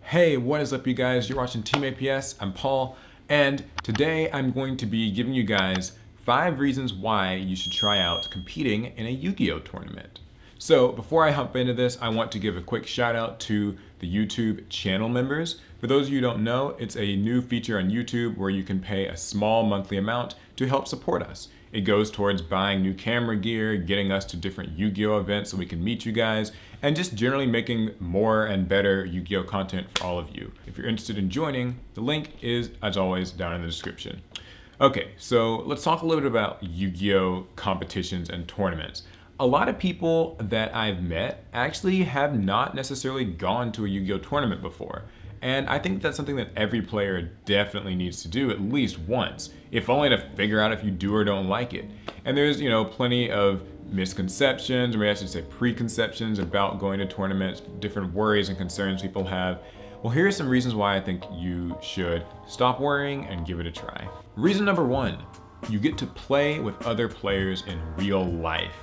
Hey, what is up you guys? You're watching Team APS. I'm Paul, and today I'm going to be giving you guys 5 reasons why you should try out competing in a Yu-Gi-Oh tournament. So before I hop into this, I want to give a quick shout out to the YouTube channel members. For those of you who don't know, it's a new feature on YouTube where you can pay a small monthly amount to help support us. It goes towards buying new camera gear, getting us to different Yu-Gi-Oh events so we can meet you guys, and just generally making more and better Yu-Gi-Oh content for all of you. If you're interested in joining, the link is, as always, down in the description. Okay, so let's talk a little bit about Yu-Gi-Oh competitions and tournaments. A lot of people that I've met actually have not necessarily gone to a Yu-Gi-Oh tournament before. And I think that's something that every player definitely needs to do at least once, if only to figure out if you do or don't like it. And there's, plenty of misconceptions, or maybe I should say preconceptions about going to tournaments, different worries and concerns people have. Well, here are some reasons why I think you should stop worrying and give it a try. Reason number 1, you get to play with other players in real life.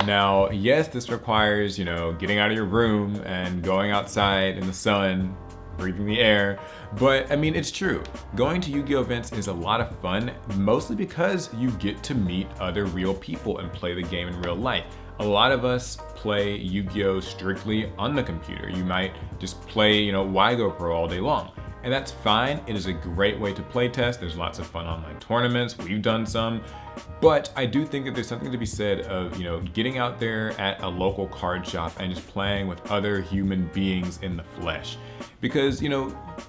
Now, yes, this requires, getting out of your room and going outside in the sun, breathing the air, but I mean, it's true. Going to Yu-Gi-Oh events is a lot of fun, mostly because you get to meet other real people and play the game in real life. A lot of us play Yu-Gi-Oh strictly on the computer. You might just play, Wigo Pro all day long. And that's fine. It is a great way to play test. There's lots of fun online tournaments. We've done some. But I do think that there's something to be said of, getting out there at a local card shop and just playing with other human beings in the flesh. Because,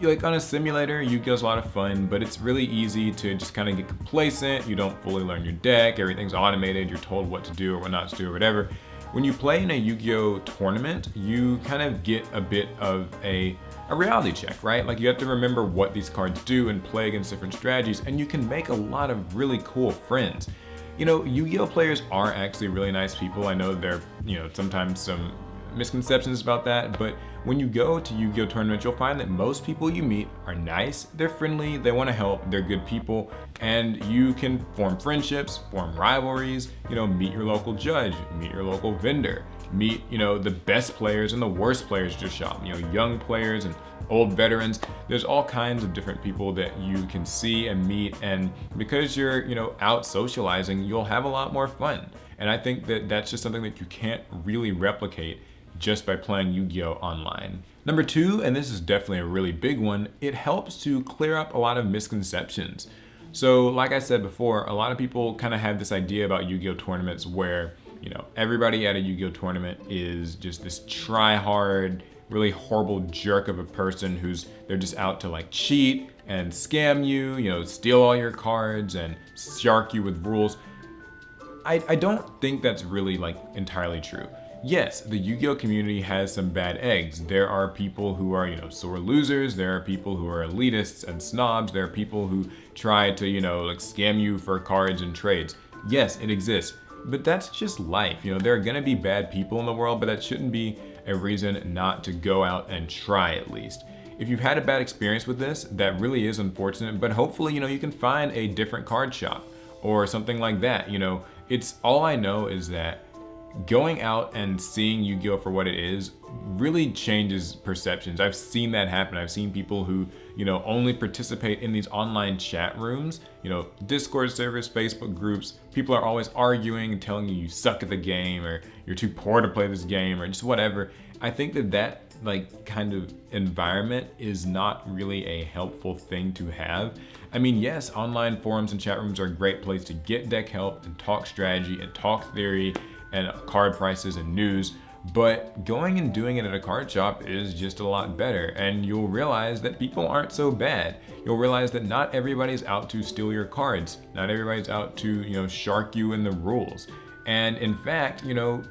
like on a simulator, Yu-Gi-Oh's a lot of fun, but it's really easy to just kind of get complacent. You don't fully learn your deck. Everything's automated. You're told what to do or what not to do or whatever. When you play in a Yu-Gi-Oh tournament, you kind of get a bit of a reality check, right? Like you have to remember what these cards do and play against different strategies, and you can make a lot of really cool friends. Yu-Gi-Oh players are actually really nice people. I know there are, sometimes some misconceptions about that, but when you go to Yu-Gi-Oh tournaments, you'll find that most people you meet are nice, they're friendly, they want to help, they're good people, and you can form friendships, form rivalries, meet your local judge, meet your local vendor, meet, the best players and the worst players at your shop, young players and old veterans. There's all kinds of different people that you can see and meet, and because you're, out socializing, you'll have a lot more fun. And I think that that's just something that you can't really replicate just by playing Yu-Gi-Oh online. Number 2, and this is definitely a really big one, it helps to clear up a lot of misconceptions. So like I said before, a lot of people kind of have this idea about Yu-Gi-Oh tournaments where, everybody at a Yu-Gi-Oh tournament is just this try-hard, really horrible jerk of a person they're just out to like cheat and scam you, steal all your cards and shark you with rules. I don't think that's really like entirely true. Yes, the Yu-Gi-Oh community has some bad eggs. There are people who are, sore losers. There are people who are elitists and snobs. There are people who try to, like scam you for cards and trades. Yes, it exists, but that's just life. There are gonna be bad people in the world, but that shouldn't be a reason not to go out and try at least. If you've had a bad experience with this, that really is unfortunate, but hopefully, you can find a different card shop or something like that. It's all I know is that going out and seeing Yu-Gi-Oh for what it is really changes perceptions. I've seen that happen. I've seen people who, only participate in these online chat rooms, Discord servers, Facebook groups. People are always arguing and telling you suck at the game or you're too poor to play this game or just whatever. I think that like kind of environment is not really a helpful thing to have. I mean, yes, online forums and chat rooms are a great place to get deck help and talk strategy and talk theory and card prices and news, but going and doing it at a card shop is just a lot better, and you'll realize that people aren't so bad. You'll realize that not everybody's out to steal your cards. Not everybody's out to, shark you in the rules. And in fact,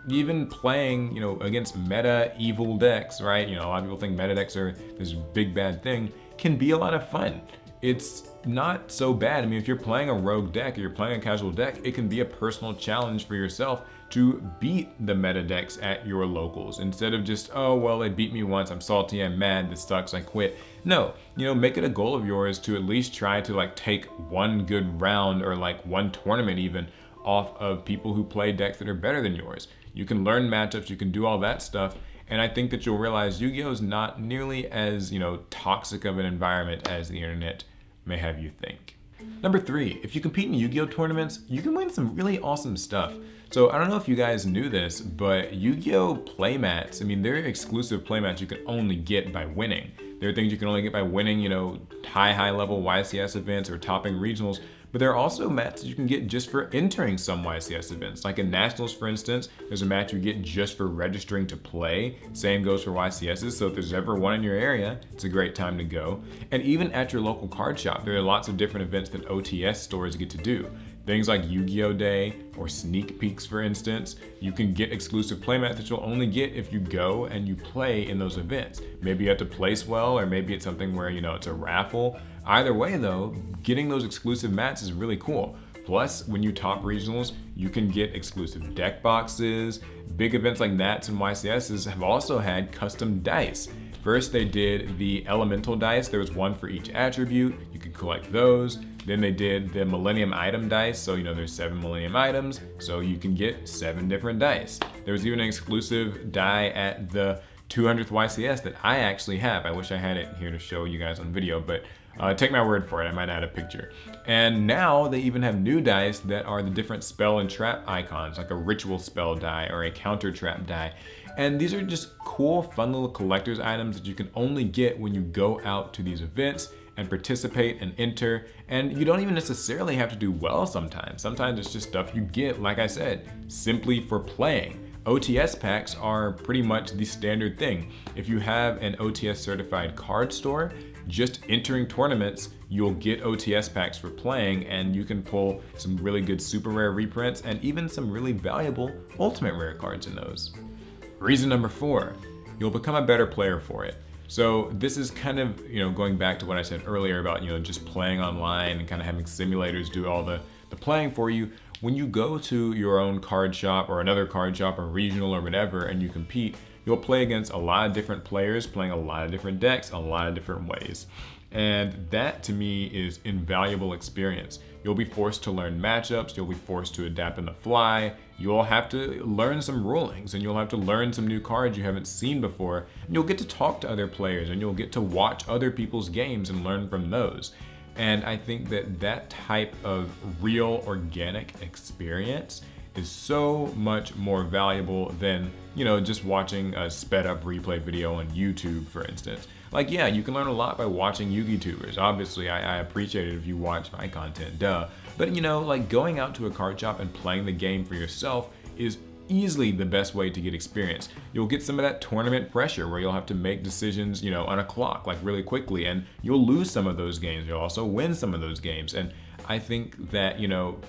even playing, against meta evil decks, right? A lot of people think meta decks are this big bad thing, can be a lot of fun. It's not so bad. I mean, if you're playing a rogue deck or you're playing a casual deck, it can be a personal challenge for yourself to beat the meta decks at your locals instead of just, oh, well, they beat me once, I'm salty, I'm mad, this sucks, I quit. No, make it a goal of yours to at least try to like take one good round or like one tournament even off of people who play decks that are better than yours. You can learn matchups, you can do all that stuff, And I think that you'll realize Yu-Gi-Oh is not nearly as, toxic of an environment as the internet may have you think. Number 3, if you compete in Yu-Gi-Oh tournaments, you can win some really awesome stuff. So I don't know if you guys knew this, but Yu-Gi-Oh playmats, they're exclusive playmats you can only get by winning. There are things you can only get by winning, high level YCS events or topping regionals, but there are also mats that you can get just for entering some YCS events. Like in Nationals, for instance, there's a match you get just for registering to play. Same goes for YCSs, so if there's ever one in your area, it's a great time to go. And even at your local card shop, there are lots of different events that OTS stores get to do. Things like Yu-Gi-Oh Day or Sneak Peeks, for instance. You can get exclusive playmats that you'll only get if you go and you play in those events. Maybe you have to place well, or maybe it's something where, it's a raffle. Either way though, getting those exclusive mats is really cool. Plus, when you top regionals, you can get exclusive deck boxes. Big events like Nats and YCSs have also had custom dice. First, they did the elemental dice. There was one for each attribute. You could collect those. Then they did the Millennium item dice. So, there's 7 Millennium items. So you can get 7 different dice. There was even an exclusive die at the 200th YCS that I actually have. I wish I had it here to show you guys on video, but take my word for it, I might add a picture. And now they even have new dice that are the different spell and trap icons, like a ritual spell die or a counter trap die. And these are just cool, fun little collector's items that you can only get when you go out to these events and participate and enter. And you don't even necessarily have to do well sometimes. Sometimes it's just stuff you get, like I said, simply for playing. OTS packs are pretty much the standard thing. If you have an OTS certified card store, just entering tournaments, you'll get OTS packs for playing, and you can pull some really good super rare reprints and even some really valuable ultimate rare cards in those. Reason number 4, you'll become a better player for it. So this is kind of, going back to what I said earlier about, just playing online and kind of having simulators do all the playing for you. When you go to your own card shop or another card shop or regional or whatever, and you compete, you'll play against a lot of different players playing a lot of different decks, a lot of different ways. And that to me is invaluable experience. You'll be forced to learn matchups, you'll be forced to adapt on the fly, you'll have to learn some rulings, and you'll have to learn some new cards you haven't seen before, and you'll get to talk to other players, and you'll get to watch other people's games and learn from those. And I think that type of real organic experience is so much more valuable than, just watching a sped up replay video on YouTube, for instance. Like, yeah, you can learn a lot by watching Yu-Gi-Tubers. Obviously, I appreciate it if you watch my content, duh. But, like going out to a card shop and playing the game for yourself is easily the best way to get experience. You'll get some of that tournament pressure where you'll have to make decisions, on a clock, like really quickly, and you'll lose some of those games. You'll also win some of those games. And I think that,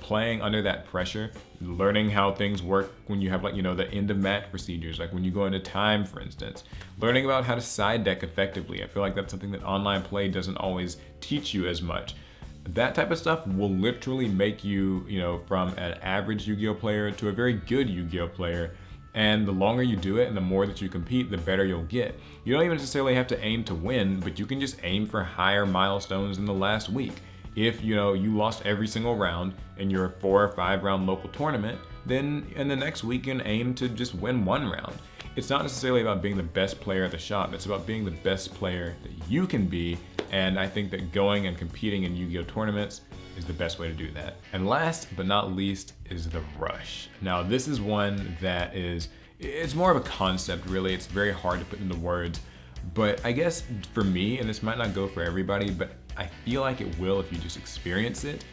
playing under that pressure, learning how things work when you have the end of match procedures, like when you go into time, for instance, learning about how to side deck effectively. I feel like that's something that online play doesn't always teach you as much. That type of stuff will literally make you, from an average Yu-Gi-Oh player to a very good Yu-Gi-Oh player. And the longer you do it and the more that you compete, the better you'll get. You don't even necessarily have to aim to win, but you can just aim for higher milestones in the last week. If you lost every single round in your 4 or 5 round local tournament, then in the next week you can aim to just win 1 round. It's not necessarily about being the best player at the shop, it's about being the best player that you can be, and I think that going and competing in Yu-Gi-Oh tournaments is the best way to do that. And last but not least is the rush. Now this is one that it's more of a concept really, it's very hard to put into words, but I guess for me, and this might not go for everybody, but I feel like it will if you just experience it,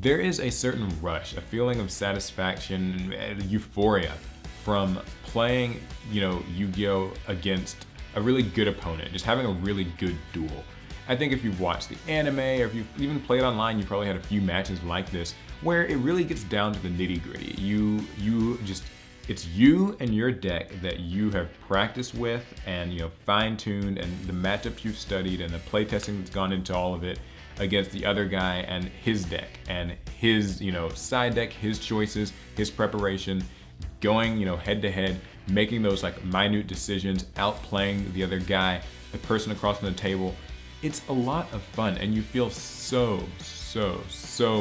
there is a certain rush, a feeling of satisfaction and euphoria from playing, Yu-Gi-Oh against a really good opponent, just having a really good duel. I think if you've watched the anime or if you've even played online, you probably had a few matches like this where it really gets down to the nitty-gritty. It's you and your deck that you have practiced with and fine-tuned, and the matchups you've studied and the playtesting that's gone into all of it against the other guy and his deck and his side deck, his choices, his preparation, going head to head, making those minute decisions, outplaying the other guy, the person across from the table. It's a lot of fun, and you feel so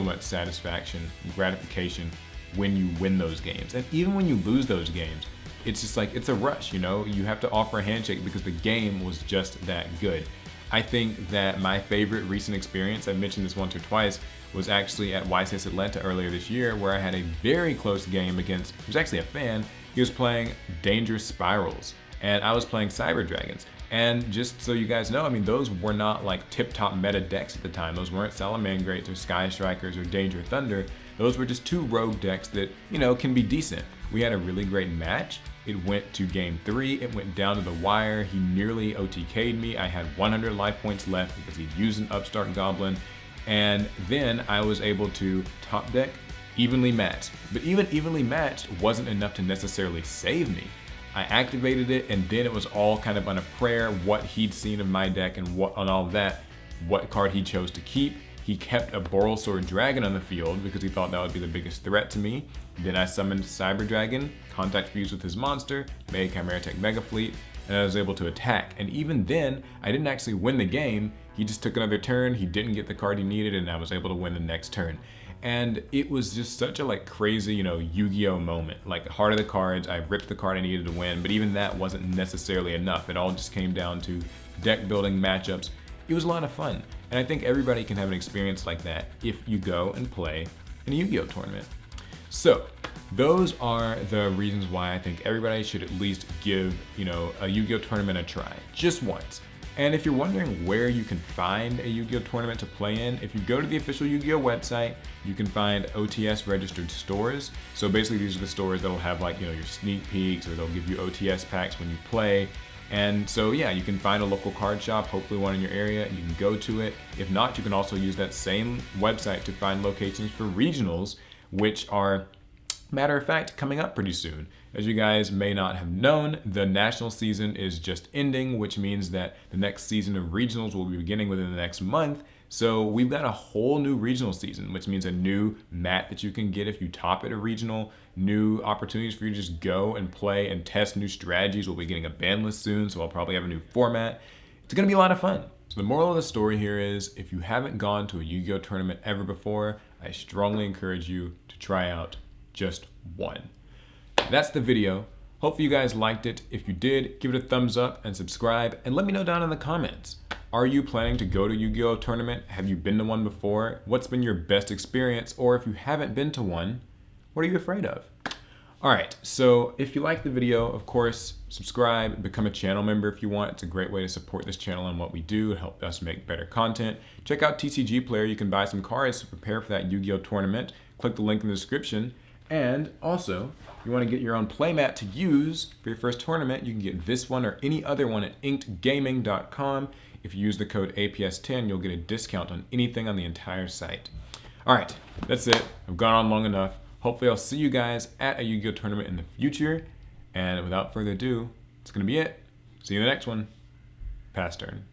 much satisfaction and gratification when you win those games. And even when you lose those games, it's just like, it's a rush, you know? You have to offer a handshake because the game was just that good. I think that my favorite recent experience, I mentioned this once or twice, was actually at YCS Atlanta earlier this year, where I had a very close game against, he was actually a fan, he was playing Dangerous Spirals, and I was playing Cyber Dragons. And just so you guys know, I mean, those were not like tip-top meta decks at the time. Those weren't Salamangreats or Sky Strikers or Danger Thunder. Those were just two rogue decks that, you know, can be decent. We had a really great match. It went to game 3, it went down to the wire. He nearly OTK'd me. I had 100 life points left because he'd used an Upstart Goblin. And then I was able to top deck evenly matched. But even evenly matched wasn't enough to necessarily save me. I activated it, and then it was all kind of on a prayer, what he'd seen of my deck and what on all of that, what card he chose to keep. He kept a Borrelsword Dragon on the field because he thought that would be the biggest threat to me. Then I summoned Cyber Dragon, contact fused with his monster, made Chimera Tech Mega Fleet, and I was able to attack. And even then, I didn't actually win the game. He just took another turn, he didn't get the card he needed, and I was able to win the next turn. And it was just such a like crazy, you know, Yu-Gi-Oh moment. Like, heart of the cards, I ripped the card I needed to win, but even that wasn't necessarily enough. It all just came down to deck building matchups. It was a lot of fun. And I think everybody can have an experience like that if you go and play in a Yu-Gi-Oh tournament. So those are the reasons why I think everybody should at least give, you know, a Yu-Gi-Oh tournament a try, just once. And if you're wondering where you can find a Yu-Gi-Oh tournament to play in, if you go to the official Yu-Gi-Oh website, you can find OTS registered stores. So basically these are the stores that'll have like, you know, your sneak peeks, or they'll give you OTS packs when you play. And so yeah, you can find a local card shop, hopefully one in your area, and you can go to it. If not, you can also use that same website to find locations for regionals, which are, matter of fact, coming up pretty soon. As you guys may not have known, the national season is just ending, which means that the next season of regionals will be beginning within the next month. So we've got a whole new regional season, which means a new mat that you can get if you top at a regional, new opportunities for you to just go and play and test new strategies. We'll be getting a ban list soon, so I'll probably have a new format. It's gonna be a lot of fun. So the moral of the story here is, if you haven't gone to a Yu-Gi-Oh tournament ever before, I strongly encourage you to try out just one. That's the video. Hopefully you guys liked it. If you did, give it a thumbs up and subscribe, and let me know down in the comments. Are you planning to go to Yu-Gi-Oh tournament? Have you been to one before? What's been your best experience? Or if you haven't been to one, what are you afraid of? All right, so if you liked the video, of course, subscribe, become a channel member if you want. It's a great way to support this channel and what we do, help us make better content. Check out TCG Player. You can buy some cards to prepare for that Yu-Gi-Oh tournament. Click the link in the description. And also, if you want to get your own playmat to use for your first tournament, you can get this one or any other one at inkedgaming.com. If you use the code APS10, you'll get a discount on anything on the entire site. All right, that's it. I've gone on long enough. Hopefully I'll see you guys at a Yu-Gi-Oh tournament in the future. And without further ado, it's going to be it. See you in the next one. Pass turn.